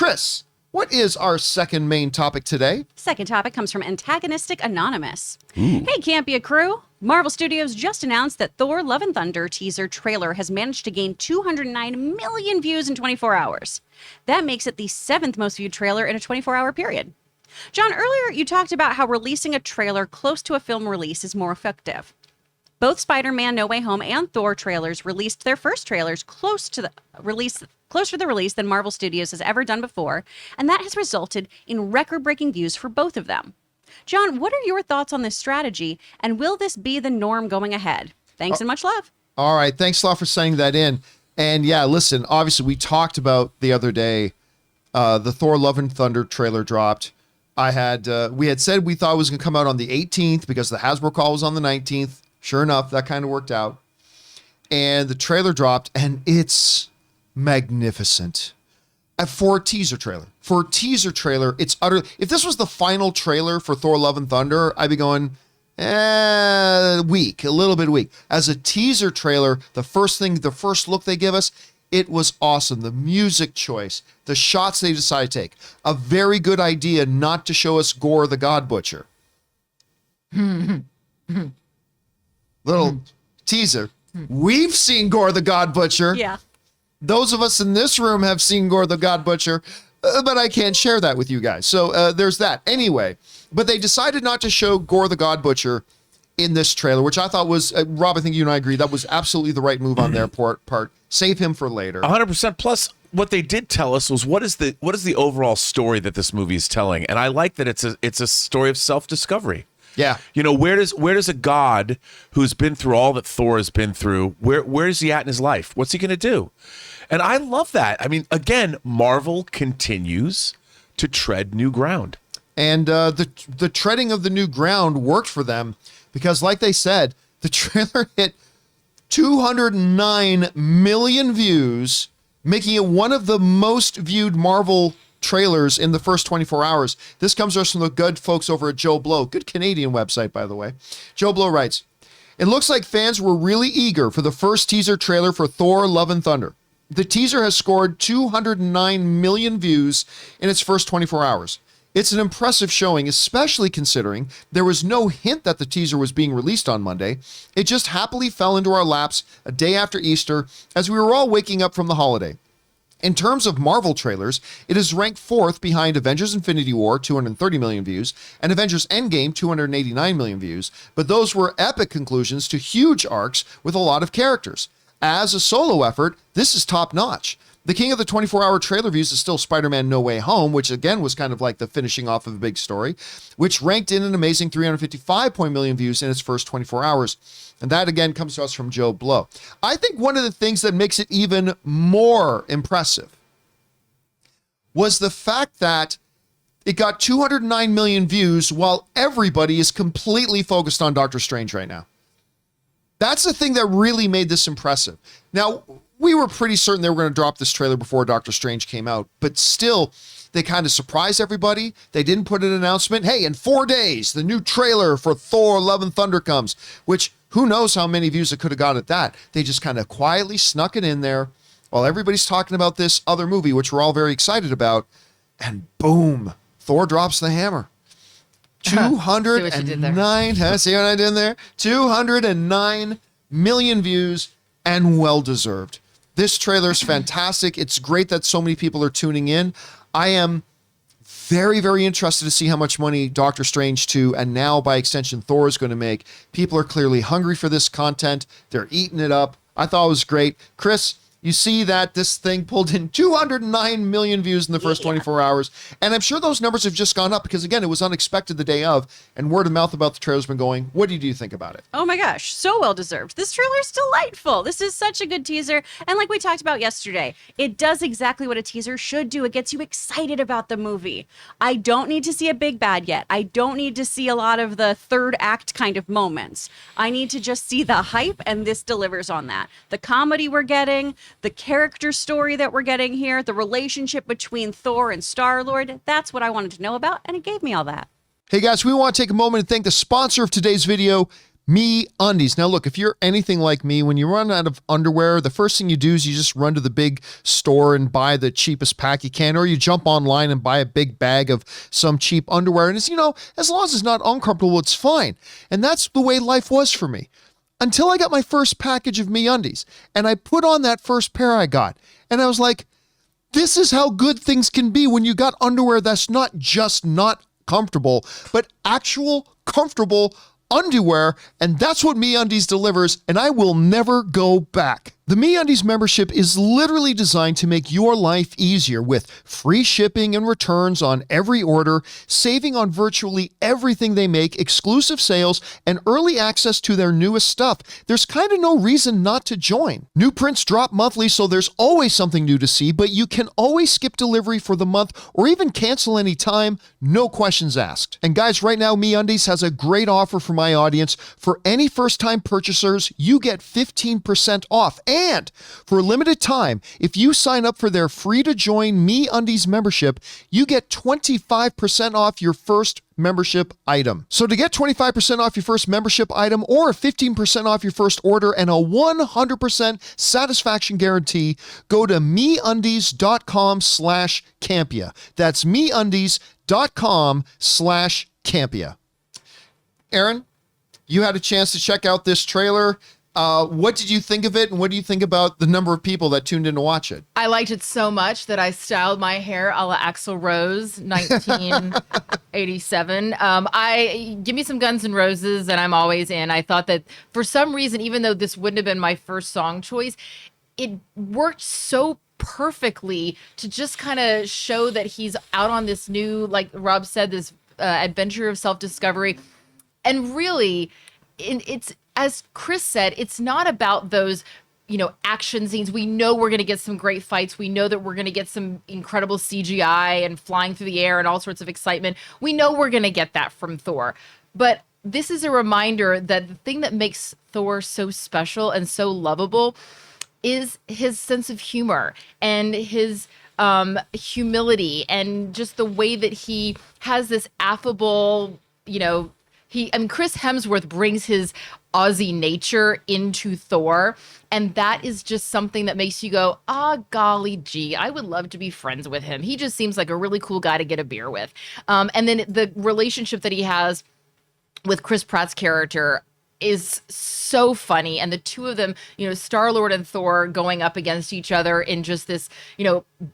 Chris, what is our second main topic today? Second topic comes from Antagonistic Anonymous. Hey, Campea Crew. Marvel Studios just announced that Thor Love and Thunder teaser trailer has managed to gain 209 million views in 24 hours. That makes it the 7th most viewed trailer in a 24-hour period. John, earlier you talked about how releasing a trailer close to a film release is more effective. Both Spider-Man No Way Home and Thor trailers released their first trailers closer to the release than Marvel Studios has ever done before, and that has resulted in record-breaking views for both of them. John, what are your thoughts on this strategy, and will this be the norm going ahead? Thanks and much love. All right, thanks a lot for sending that in. And yeah, listen, obviously we talked about the other day, the Thor Love and Thunder trailer dropped. We had said we thought it was going to come out on the 18th because the Hasbro call was on the 19th. Sure enough, that kind of worked out. And the trailer dropped, and it's magnificent. For a teaser trailer. It's utter. If this was the final trailer for Thor Love and Thunder, I'd be going, weak, a little bit weak. As a teaser trailer, the first look they give us, it was awesome. The music choice, the shots they decided to take. A very good idea not to show us Gore the God Butcher. Little teaser. We've seen Gore the God Butcher. Yeah. Those of us in this room have seen Gore the God Butcher, but I can't share that with you guys. So there's that. Anyway, but they decided not to show Gore the God Butcher in this trailer, which I thought was, Rob, I think you and I agree, that was absolutely the right move on their part. Save him for later. 100%. Plus, what they did tell us was what is the overall story that this movie is telling, and I like that it's a story of self-discovery. Yeah. You know, where does a god who's been through all that Thor has been through, where is he at in his life? What's he going to do? And I love that. I mean, again, Marvel continues to tread new ground. And the treading of the new ground worked for them because, like they said, the trailer hit 209 million views, making it one of the most viewed Marvel trailers in the first 24 hours. This comes to us from the good folks over at Joe Blow. Good Canadian website, by the way. Joe Blow writes, "It looks like fans were really eager for the first teaser trailer for Thor Love and Thunder. The teaser has scored 209 million views in its first 24 hours. It's an impressive showing, especially considering there was no hint that the teaser was being released on Monday. It just happily fell into our laps a day after Easter as we were all waking up from the holiday. In terms of Marvel trailers, it is ranked 4th behind Avengers Infinity War, 230 million views, and Avengers Endgame, 289 million views, but those were epic conclusions to huge arcs with a lot of characters. As a solo effort, this is top-notch. The king of the 24-hour trailer views is still Spider-Man No Way Home, which again was kind of like the finishing off of a big story, which ranked in an amazing 355 million views in its first 24 hours. And that again comes to us from Joe Blow. I think one of the things that makes it even more impressive was the fact that it got 209 million views while everybody is completely focused on Doctor Strange right now. That's the thing that really made this impressive. Now, we were pretty certain they were going to drop this trailer before Doctor Strange came out, but still, they kind of surprised everybody. They didn't put an announcement. Hey, in 4 days, the new trailer for Thor Love and Thunder comes, which who knows how many views it could have got at that. They just kind of quietly snuck it in there while everybody's talking about this other movie, which we're all very excited about. And boom, Thor drops the hammer. 209, see what I did there? 209 million views and well-deserved. This trailer is fantastic. It's great that so many people are tuning in. I am very, very interested to see how much money Doctor Strange 2 and now by extension Thor is going to make. People are clearly hungry for this content. They're eating it up. I thought it was great. Chris, you see that this thing pulled in 209 million views in the first 24 hours. And I'm sure those numbers have just gone up because, again, it was unexpected the day of, and word of mouth about the trailer's been going. What do you think about it? Oh my gosh, so well deserved. This trailer is delightful. This is such a good teaser. And like we talked about yesterday, it does exactly what a teaser should do. It gets you excited about the movie. I don't need to see a big bad yet. I don't need to see a lot of the third act kind of moments. I need to just see the hype, and this delivers on that. The comedy we're getting, the character story that we're getting here, the relationship between Thor and Star-Lord, that's what I wanted to know about, and it gave me all that. Hey guys, we want to take a moment and thank the sponsor of today's video, MeUndies. Now, look, if you're anything like me, when you run out of underwear, the first thing you do is you just run to the big store and buy the cheapest pack you can, or you jump online and buy a big bag of some cheap underwear. And it's, as long as it's not uncomfortable, it's fine. And that's the way life was for me until I got my first package of MeUndies. And I put on that first pair I got. And I was like, this is how good things can be when you got underwear that's not just not comfortable, but actual comfortable underwear, and that's what MeUndies delivers, and I will never go back. The MeUndies membership is literally designed to make your life easier with free shipping and returns on every order, saving on virtually everything they make, exclusive sales, and early access to their newest stuff. There's kind of no reason not to join. New prints drop monthly, so there's always something new to see, but you can always skip delivery for the month or even cancel anytime, no questions asked. And guys, right now MeUndies has a great offer for my audience. For any first-time purchasers, you get 15% off. And for a limited time, if you sign up for their free-to-join MeUndies membership, you get 25% off your first membership item. So to get 25% off your first membership item or 15% off your first order and a 100% satisfaction guarantee, go to MeUndies.com/Campea. That's MeUndies.com/Campea. Aaron, you had a chance to check out this trailer. What did you think of it, and what do you think about the number of people that tuned in to watch it? I liked it so much that I styled my hair a la Axl Rose, 1987. Give me some Guns N' Roses, and I'm always in. I thought that for some reason, even though this wouldn't have been my first song choice, it worked so perfectly to just kind of show that he's out on this new, like Rob said, this adventure of self-discovery. And really, it's, as Chris said, it's not about those, action scenes. We know we're going to get some great fights. We know that we're going to get some incredible CGI and flying through the air and all sorts of excitement. We know we're going to get that from Thor. But this is a reminder that the thing that makes Thor so special and so lovable is his sense of humor and his humility and just the way that he has this affable, Chris Hemsworth brings his Aussie nature into Thor, and that is just something that makes you go, golly gee, I would love to be friends with him. He just seems like a really cool guy to get a beer with. And then the relationship that he has with Chris Pratt's character is so funny, and the two of them, Star-Lord and Thor going up against each other in just this,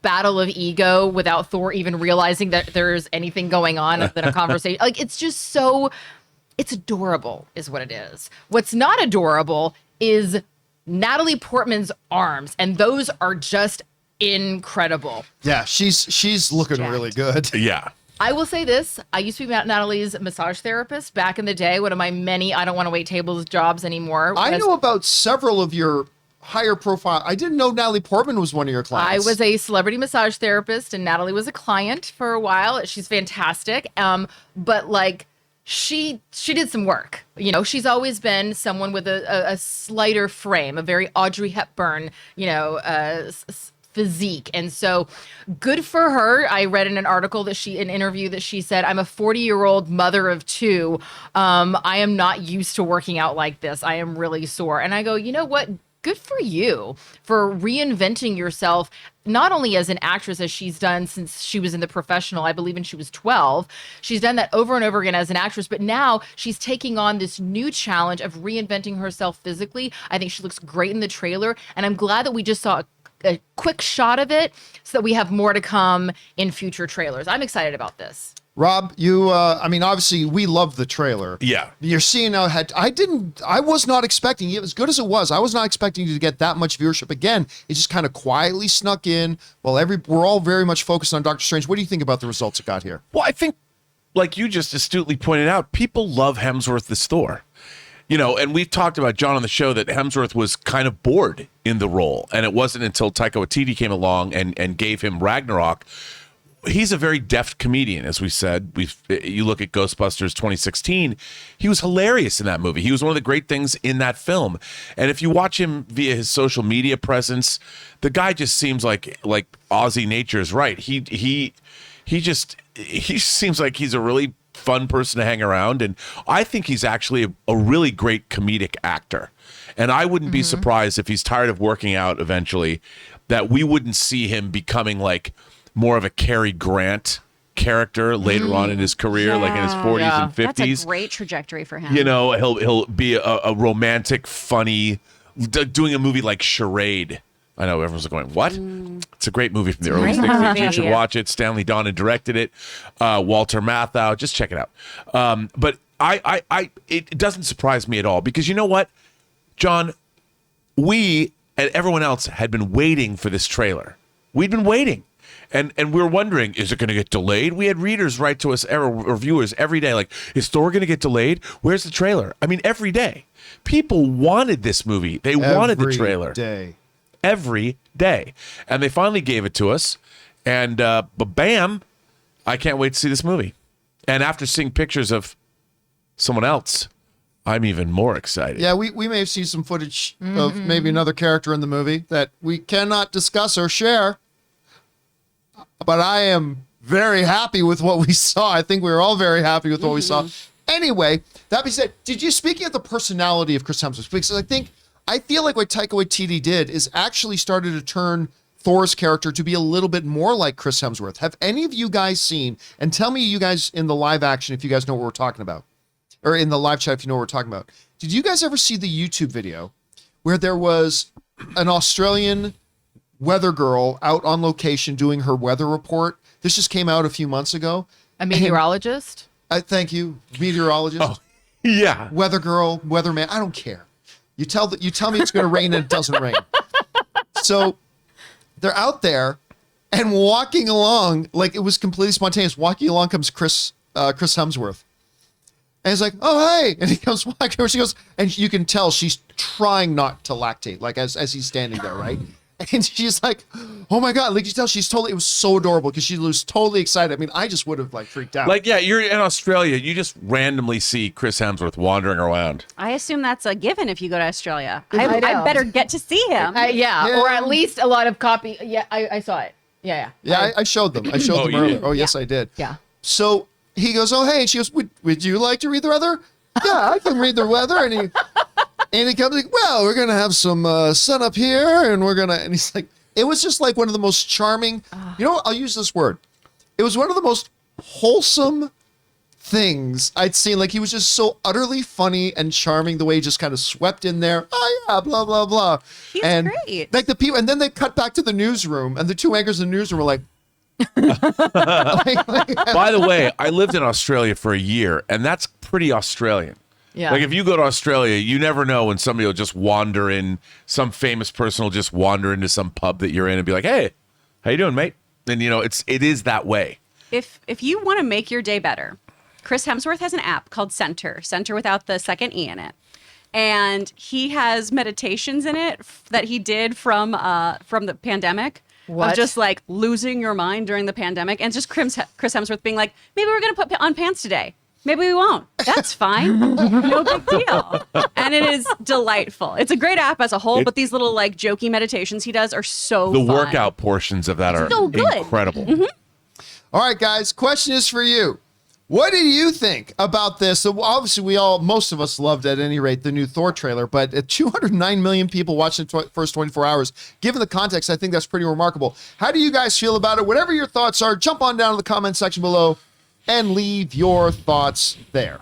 battle of ego without Thor even realizing that there's anything going on other than a conversation. Like, it's just so... It's adorable, is what it is. What's not adorable is Natalie Portman's arms, and those are just incredible. Yeah, she's looking really good. Yeah. I will say this. I used to be Natalie's massage therapist back in the day. One of my many I don't want to wait tables jobs anymore. I know about several of your higher profile. I didn't know Natalie Portman was one of your clients. I was a celebrity massage therapist, and Natalie was a client for a while. She's fantastic. But like, she did some work. She's always been someone with a slighter frame, a very Audrey Hepburn, physique. And so good for her. I read in an interview that she said, I'm a 40-year-old mother of two. I am not used to working out like this. I am really sore. And I go, you know what? Good for you for reinventing yourself, not only as an actress, as she's done since she was in The Professional, I believe, when she was 12. She's done that over and over again as an actress, but now she's taking on this new challenge of reinventing herself physically. I think she looks great in the trailer, and I'm glad that we just saw a quick shot of it so that we have more to come in future trailers. I'm excited about this. Rob, you, obviously we love the trailer. Yeah. You're seeing now, I was not expecting it, as good as it was. I was not expecting you to get that much viewership. Again, it just kind of quietly snuck in. Well, we're all very much focused on Doctor Strange. What do you think about the results it got here? Well, I think, like you just astutely pointed out, people love Hemsworth as Thor. And we've talked about, John, on the show, that Hemsworth was kind of bored in the role. And it wasn't until Taika Waititi came along and gave him Ragnarok. He's a very deft comedian, as we said. You look at Ghostbusters 2016, he was hilarious in that movie. He was one of the great things in that film. And if you watch him via his social media presence, the guy just seems like Aussie nature is right. He seems like he's a really fun person to hang around. And I think he's actually a really great comedic actor. And I wouldn't be surprised if he's tired of working out eventually, that we wouldn't see him becoming like more of a Cary Grant character later on in his career, like in his 40s and 50s. That's a great trajectory for him. You know, he'll be a romantic, funny, doing a movie like Charade. I know everyone's going, what? It's a great movie from the early 60s. You should watch it. Stanley Donen directed it. Walter Matthau. Just check it out. But it doesn't surprise me at all, because you know what, John? We and everyone else had been waiting for this trailer. We'd been waiting. And we were wondering, is it going to get delayed? We had readers write to us, or viewers, every day, like, is Thor going to get delayed? Where's the trailer? I mean, every day. People wanted this movie. They wanted the trailer. Every day. And they finally gave it to us. And but bam, I can't wait to see this movie. And after seeing pictures of someone else, I'm even more excited. Yeah, we may have seen some footage of maybe another character in the movie that we cannot discuss or share. But I am very happy with what we saw. I think we were all very happy with what we saw. Anyway, that being said, speaking of the personality of Chris Hemsworth, because I feel like what Taika Waititi did is actually started to turn Thor's character to be a little bit more like Chris Hemsworth. Have any of you guys seen, and tell me you guys in the live action if you guys know what we're talking about, or in the live chat if you know what we're talking about. Did you guys ever see the YouTube video where there was an Australian weather girl out on location doing her weather report? This just came out a few months ago. A meteorologist? Thank you, meteorologist. Oh, yeah. Weather girl, weatherman, I don't care. You tell me it's going to rain and it doesn't rain. So they're out there and walking along like it was completely spontaneous. Walking along comes Chris Hemsworth. And he's like, oh, hey. And he comes walking over. She goes, and you can tell she's trying not to lactate, like as he's standing there, right? And she's like, oh my God. Like you tell it was so adorable because she was totally excited. I mean, I just would have like freaked out. Like, yeah, you're in Australia. You just randomly see Chris Hemsworth wandering around. I assume that's a given if you go to Australia. I know. I better get to see him. Yeah, or at least a lot of copy. Yeah, I saw it. Yeah. I showed them. I showed them earlier. Did? Oh, yes, I did. Yeah. So he goes, oh, hey. And she goes, would you like to read the weather? Yeah, I can read the weather. And he comes like, well, we're going to have some sun up here. And he's like, it was just like one of the most charming, you know what? I'll use this word. It was one of the most wholesome things I'd seen. Like he was just so utterly funny and charming the way he just kind of swept in there. Oh yeah, blah, blah, blah. He's great. Like the people, and then they cut back to the newsroom and the two anchors in the newsroom were like, By the way, I lived in Australia for a year, and that's pretty Australian. Yeah. Like if you go to Australia, you never know when somebody will just wander in, some famous person will just wander into some pub that you're in and be like, hey, how you doing, mate? And you know, it is that way. If you want to make your day better, Chris Hemsworth has an app called Center without the second E in it. And he has meditations in it that he did from the pandemic. What? Of just like losing your mind during the pandemic, and just Chris Hemsworth being like, maybe we're going to put on pants today. Maybe we won't. That's fine. No big deal. And it is delightful. It's a great app as a whole, but these little like jokey meditations he does are so The fun. workout portions of that are so good. incredible. all right, guys, question is for you. What did you think about this? So obviously, most of us loved, at any rate, the new Thor trailer, but at 209 million people watching the first 24 hours, given the context, I think that's pretty remarkable. How do you guys feel about it? Whatever your thoughts are, jump on down to the comment section below and leave your thoughts there.